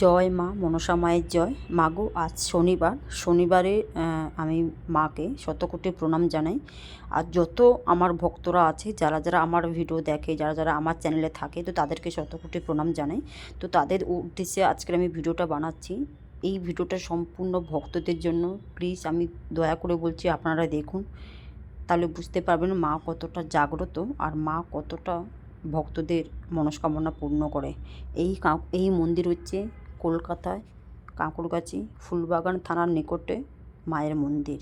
জয় মা মনসা মায়ের জয়। মাগো আজ শনিবারে আমি মাকে শতকোটি প্রণাম জানাই। আর যত আমার ভক্তরা আছে, যারা যারা আমার ভিডিও দেখে, যারা যারা আমার চ্যানেলে থাকে, তো তাদেরকে শতকোটি প্রণাম জানাই। তো তাদের উদ্দেশ্যে আজকের আমি ভিডিওটা বানাচ্ছি। এই ভিডিওটা সম্পূর্ণ ভক্তদের জন্য। প্লিজ আমি দয়া করে বলছি আপনারা দেখুন, তাহলে বুঝতে পারবেন মা কতটা জাগ্রত আর মা কতটা ভক্তদের মনস্কামনা পূর্ণ করে। এই মন্দির হচ্ছে কলকাতায় কাঁকড়গাছি ফুলবাগান থানার নিকটে মায়ের মন্দির।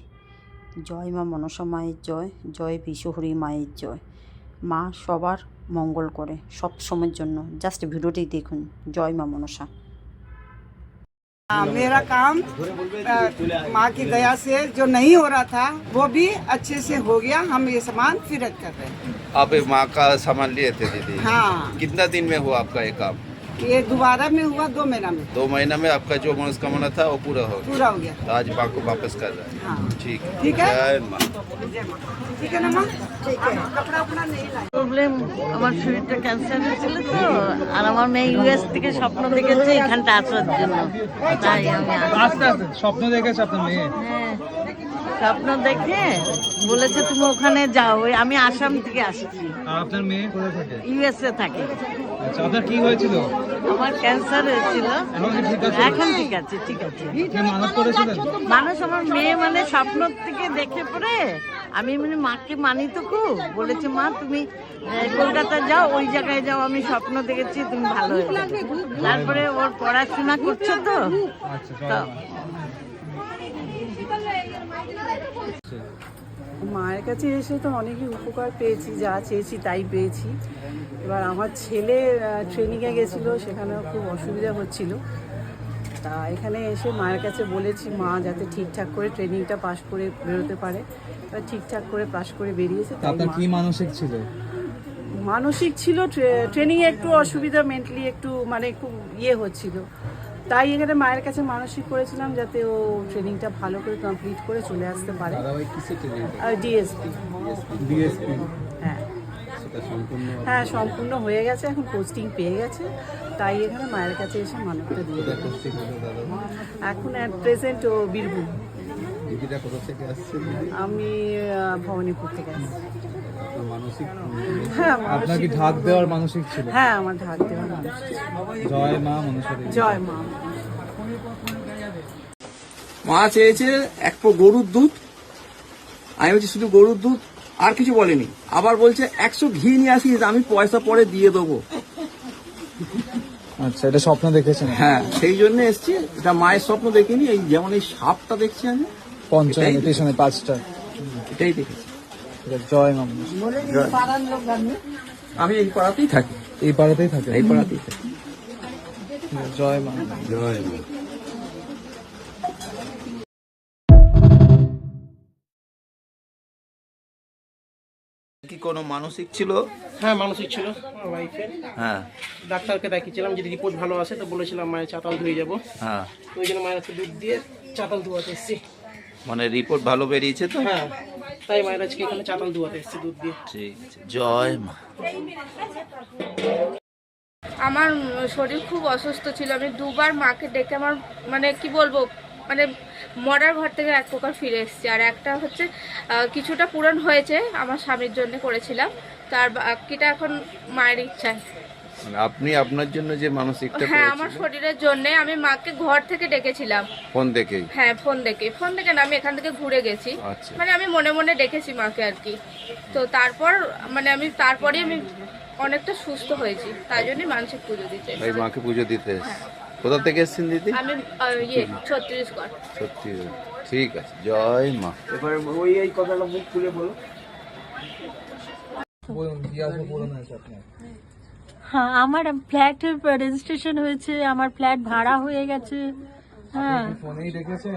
জয় মা মনসা মায়ের জয়, জয় বিশ্বহরি মায়ের জয়। মা সবার মঙ্গল করে সব সময়ের জন্য। জাস্ট ভিডিওটি দেখুন। জয় মা মনসা। मेरा काम माँ की दया से जो नहीं हो रहा था वो भी अच्छे से हो गया। हम ये सामान फिरत कर रहे हैं। आप माँ का सामान लिए थे दीदी? हाँ, कितना दिन में हुआ आपका ये काम? ये दोबारा में हुआ 2 महीना में। 2 महीना में आपका जो मनोकामना था वो पूरा हो गया। पूरा हो गया। तो आज माँ को वापस कर रहे हैं। हाँ, ठीक है। ठीक है। जय माँ। ठीक है ना माँ? ठीक है। कपड़ा अपना नहीं लाए। প্রবলেম, আমার শরীরটা ক্যান্সার হয়েছিল তো, আর আমার মেয়ে ইউএস থেকে স্বপ্ন দেখেছে এখানটা আসার জন্য, তাই আমি আস্তে আস্তে স্বপ্ন দেখেছে আপনার মেয়ে? হ্যাঁ, স্বপ্ন দেখে বলেছে তুমি ওখানে যাও। আমি আসাম থেকে আসছি, আর আপনার মেয়ে কোথায় থাকে? ইউএসএ থাকে। আচ্ছা, আপনার কি হয়েছিল? আমার ক্যান্সার হয়েছিল, এখন কি ঠিক আছে? এখন ঠিক আছে, ঠিক আছে। কি মানত করেছিলেন? মানুষ আমার মেয়ে মানে স্বপ্ন থেকে দেখে পরে আমি মানে মাকে মানি তো খুব, বলেছে মা তুমি কলকাতা যাও, ওই জায়গায় যাও, আমি স্বপ্ন দেখেছি তুমি ভালো হয়ে যাবে। তারপরে ওর পড়াশোনা করছো তো, আচ্ছা, তো মায়ের কাছে এসে তো অনেকই উপকার পেয়েছি, যা চেয়েছি তাই পেয়েছি। এবার আমার ছেলে ট্রেনিংয়ে গেছিলো, সেখানেও খুব অসুবিধা হচ্ছিল। তা এখানে এসে মায়ের কাছে বলেছি মা যাতে ঠিকঠাক করে ট্রেনিংটা পাশ করে বেরোতে পারে। এবার ঠিকঠাক করে পাশ করে বেরিয়েছে। তাই আপনার কি মানসিক ছিল? মানসিক ছিল, ট্রেনিংয়ে একটু অসুবিধা, মেন্টালি একটু মানে খুব হচ্ছিল। তাই এখানে মায়ের কাছে মানসিক করেছিলাম যাতে ও ট্রেনিংটা ভালো করে কমপ্লিট করে চলে আসতে পারে। ডিএসপি। হ্যাঁ হ্যাঁ, সম্পূর্ণ হয়ে গেছে, এখন পোস্টিং পেয়ে গেছে। তাই এখানে মায়ের কাছে এসে মানবটা দিয়ে দেবে। এখন অ্যাট প্রেজেন্ট ও বীরভূম। আমি ভবানীপুর থেকে আসছি। হ্যাঁ, আপনার কি ঢাক দেওয়ার মানসিক ছিল? হ্যাঁ, আমার ঢাক দেওয়ার মানসিক ছিল। জয় মা মনসা। জয় মা। মা চেয়েছে এক পো গরুর দুধ। আমি বলছি শুধু গরুর দুধ, আর কিছু বলেনি। আবার বলছে 100 ঘি নিয়ে আসিস, আমি পয়সা পরে দিয়ে দেবো। আচ্ছা, এটা স্বপ্ন দেখেছেন? হ্যাঁ, সেই জন্য এসছি। এটা মায়ের স্বপ্ন দেখিনি। এই যেমন এই সাপটা দেখছি আমি, পঞ্চমী স্টেশনে 5টা, এটাই দেখেছি। জয় মা মনসা। আমি এই পাড়াতেই থাকি। এই পাড়াতেই থাকে? এই পাড়াতেই থাকি। জয় মা। জয় মা। কি কোনো মানসিক ছিল? হ্যাঁ, মানসিক ছিল আমার ওয়াইফের। হ্যাঁ ডাক্তারকে দেখিয়েছিলাম, যদি রিপোর্ট ভালো আসে তো বলেছিলাম মায়ের চাতাল ধুয়ে যাবো। হ্যাঁ, ওই জন্য মায়ের কাছে দুধ দিয়ে চাতাল ধোয়াতে এসেছি। মানে রিপোর্ট ভালো বেরিয়েছে তো? হ্যাঁ, তাই মায়ের আজকে এখানে চাতাল ধোয়াতে এসেছি দুধ দিয়ে। ঠিক আছে। জয় মা। আমার শরীর খুব অসুস্থ ছিল। আমি 2বার মাকে ডেকে আমার মানে কি বলবো, মানে মরার ঘর থেকে এক প্রকার ফিরে এসেছি। আর একটা হচ্ছে কিছুটা পূরণ হয়েছে, আমার স্বামীর জন্য করেছিলাম, তার বাকিটা এখন মায়ের ইচ্ছায়। মানে আপনি আপনার জন্য যে মানসিকটা হ্যাঁ, আমার করেছিলেন শরীরের জন্য আমি মাকে ঘর থেকে ডেকেছিলাম। ফোন দেখেই? হ্যাঁ, ফোন দেখে না, আমি এখান থেকে ঘুরে গেছি। আচ্ছা। মানে আমি মনে মনে ডেকেছি মাকে আর কি। তো তারপর মানে তারপরে আমি অনেকটা সুস্থ হয়েছি, তাই জন্যই মানসিক পুজো দিতে এই মাকে পুজো দিতে এসেছেন। কোথা থেকে এসেছেন দিদি? আমি ছত্তিশগড়। সত্যি? ঠিক আছে। জয় মা। এবারে ওই এই কথাটা মুখ খুলে বলো। বলুন কি আসলে পূরণ হয়েছে আপনার? হ্যাঁ, আমার ফ্ল্যাট রেজিস্ট্রেশন হয়েছে, আমার ফ্ল্যাট ভাড়া হয়ে গেছে। হ্যাঁ, ফোনেই দেখেছেন?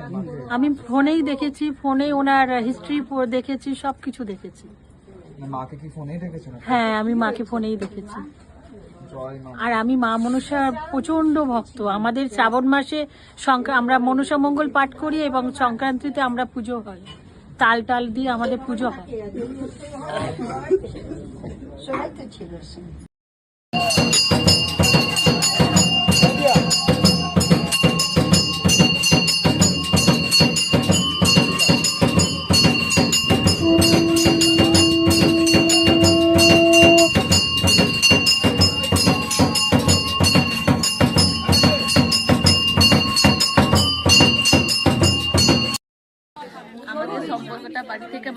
আমি ফোনেই দেখেছি, ফোনে ওনার হিস্ট্রি দেখেছি, সবকিছু দেখেছি। মাকে কি ফোনেই দেখেছেন? হ্যাঁ, আমি মাকে ফোনেই দেখেছি। জয় মা। আর আমি মা মনসার প্রচন্ড ভক্ত। আমাদের শ্রাবণ মাসে আমরা মনসা মঙ্গল পাঠ করি এবং সংক্রান্তিতে আমরা পুজো হয়, তাল দিয়ে আমাদের পুজো হয়।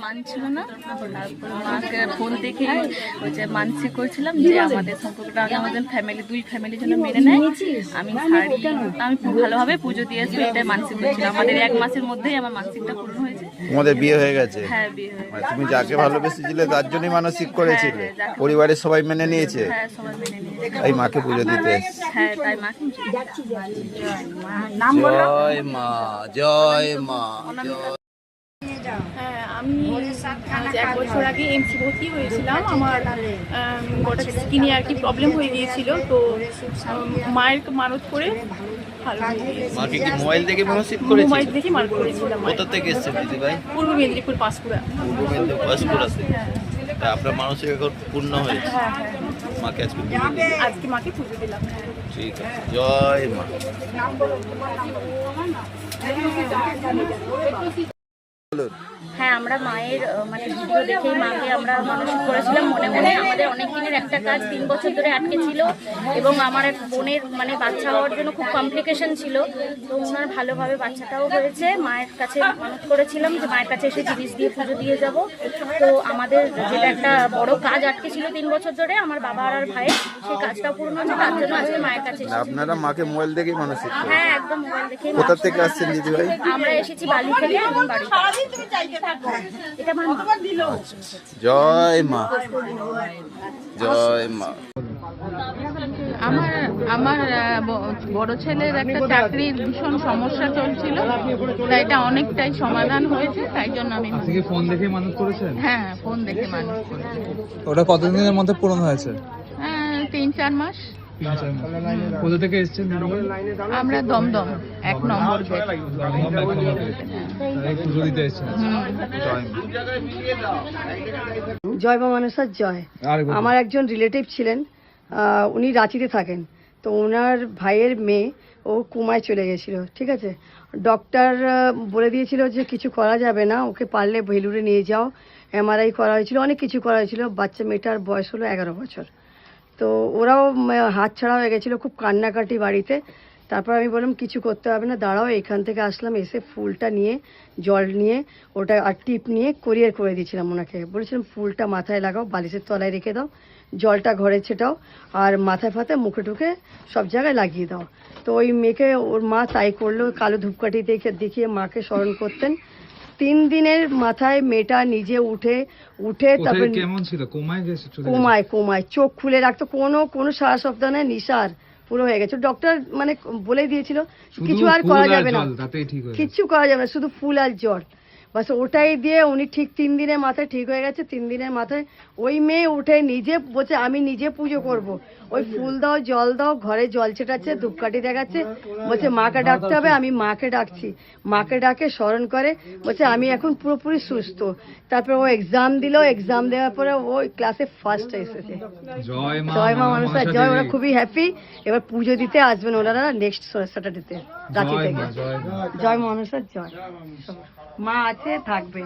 মানছিল না। তারপর মাকে ফোন দেখে হচ্ছে মানসিক করছিলাম যে আমাদের সম্পর্কটা আগে আমাদের দুই ফ্যামিলি যেন মেনে নেয়। আমি খুব ভালোভাবে পুজো দিয়েছি, এটাই মানসিক করছিলাম। আমাদের 1 মাসের মধ্যেই আমার মানসিকটা পূরণ হয়েছে। তোমাদের বিয়ে হয়ে গেছে? হ্যাঁ, বিয়ে হয়ে মানে তুমি যাকে ভালোবেসেছিলে তার জন্যই মানসিক করেছিলে? পরিবারের সবাই মেনে নিয়েছে? হ্যাঁ, সবাই মেনে নিয়েছে। এই মাকে পুজো দিতে এসেছি। হ্যাঁ, তাই মাকে জয় মা, জয় মা। হ্যাঁ, আমি 1 বছর আগে এমসি ভর্তি হয়েছিলাম। আমার গোটা স্কিনে আর কি প্রবলেম হয়ে গিয়েছিল, তো মায়ের মানত করে ভালো হয়ে গিয়েছে। মাকে কি মোবাইল থেকে মানসিক করেছিল? মোবাইল দেখে মানত করেছিলাম। কোথা থেকে এসেছেন দিদি ভাই? পূর্ব মেদিনীপুর পাঁশকুড়া। পূর্ব মেদিনীপুর পাঁশকুড়া থেকে। তা আপনার মানসিক এখন পূর্ণ হয়েছে? হ্যাঁ, মাকে আজকে পুজো দিলেন? আজকে মাকে পুজো দিলাম। ঠিক আছে, জয় মা। হ্যাঁ, আমরা মায়ের মানে ভিডিও দেখেই মাকে আমরা মানসিক করেছিলাম মনে মনে। আমাদের অনেক দিনের একটা কাজ 3 বছর ধরে আটকে ছিল, এবং আমার এক বোনের মানে বাচ্চা হওয়ার জন্য খুব কমপ্লিকেশন ছিল। তো ওনার ভালোভাবে বাচ্চাটাও হয়েছে। মায়ের কাছে মানত করেছিলাম যে মায়ের কাছে এসে জিনিস দিয়ে পুজো দিয়ে যাব। তো আমাদের যেটা একটা বড় কাজ আটকে ছিল 3 বছর ধরে, আমার বাবা আর ভাইয়ের, সেই কাজটা পূর্ণ হচ্ছে। তার জন্য আজকে মায়ের কাছে এসেছি। আপনারা মাকে মোবাইল দেখেই মানসিক করেন? হ্যাঁ, একদম মোবাইল দেখেই। কোথা থেকে আসছেন দিদি ভাই? আমরা এসেছি বালি থেকে এবং বাড়ি। এটা আমার মা। জয় মা, জয় মা। আমার বড় ছেলের একটা চাকরির ভীষণ সমস্যা চলছিল, তাই এটা অনেকটাই সমাধান হয়েছে। তাই জন্য আমি আপনি কি ফোন দেখে মানত করেছেন? হ্যাঁ, ফোন দেখে মানুষ করেছি। ওটা কতদিনের মধ্যে পূরণ হয়েছে? 3-4 মাস। কোথা থেকে এসেছেন? আমরা দমদম 1 নম্বর গেট। পুজো দিতে এসেছেন? জয় মা মনসা জয়। আমার একজন রিলেটিভ ছিলেন, উনি রাঁচিতে থাকেন। তো ওনার ভাইয়ের মেয়ে ও কোমায় চলে গেছিল, ঠিক আছে। ডক্টর বলে দিয়েছিল যে কিছু করা যাবে না, ওকে পারলে ভেলুরে নিয়ে যাও। MRI করা হয়েছিল, অনেক কিছু করা হয়েছিল। বাচ্চা মেয়েটার বয়স হলো 11 বছর। তো ওরাও হাত ছাড়া হয়ে গেছিলো, খুব কান্নাকাটি বাড়িতে। তারপর আমি বললাম কিছু করতে হবে না, দাঁড়াও। এখান থেকে আসলাম, এসে ফুলটা নিয়ে, জল নিয়ে, ওটা আর টিপ নিয়ে কোরিয়ার করে দিয়েছিলাম ওনাকে। বলেছিলাম ফুলটা মাথায় লাগাও, বালিশের তলায় রেখে দাও, জলটা ঘরে ছেটাও, আর মাথায় ফাতে মুখে টুকে সব জায়গায় লাগিয়ে দাও। তো ওই মেয়েকে ওর মা তাই করলো। কালো ধূপকাঠি দেখিয়ে মাকে স্মরণ করতেন। 3 দিনের মাথায় মেয়েটা নিজে উঠে তারপর কেমন ছিল? কোমায় চোখ খুলে রাখতো, কোনো সারা সপ্তাহ নেই, নিশার পুরো হয়ে গেছে। ডক্টর মানে বলে দিয়েছিল কিছু আর করা যাবে না, কিচ্ছু করা যাবে না, শুধু ফুল আর জল, বাস ওটাই দিয়ে উনি ঠিক 3 দিনের মাথায় ঠিক হয়ে গেছে। 3 দিনের মাথায় ওই মেয়ে উঠে নিজে বলছে আমি নিজে পুজো করব। ওই ফুল দাও, জল দাও, ঘরে জল ছেটাচ্ছে, ধূপকাঠি দেখাচ্ছে, বলছে মাকে ডাকতে হবে। আমি মাকে ডাকছি, মাকে ডাকে স্মরণ করে, বলছে আমি এখন পুরোপুরি সুস্থ। তারপরে ও এক্সাম দিল, এক্সাম দেওয়ার পরে ও ক্লাসে ফার্স্ট এসেছে। জয় মা মনসা জয়। ওরা খুবই হ্যাপি। এবার পুজো দিতে আসবেন ওনারা নেক্সট স্যাটারডেতে রাঁচি থেকে। জয় মা মনসা জয়। মা আছে, থাকবে।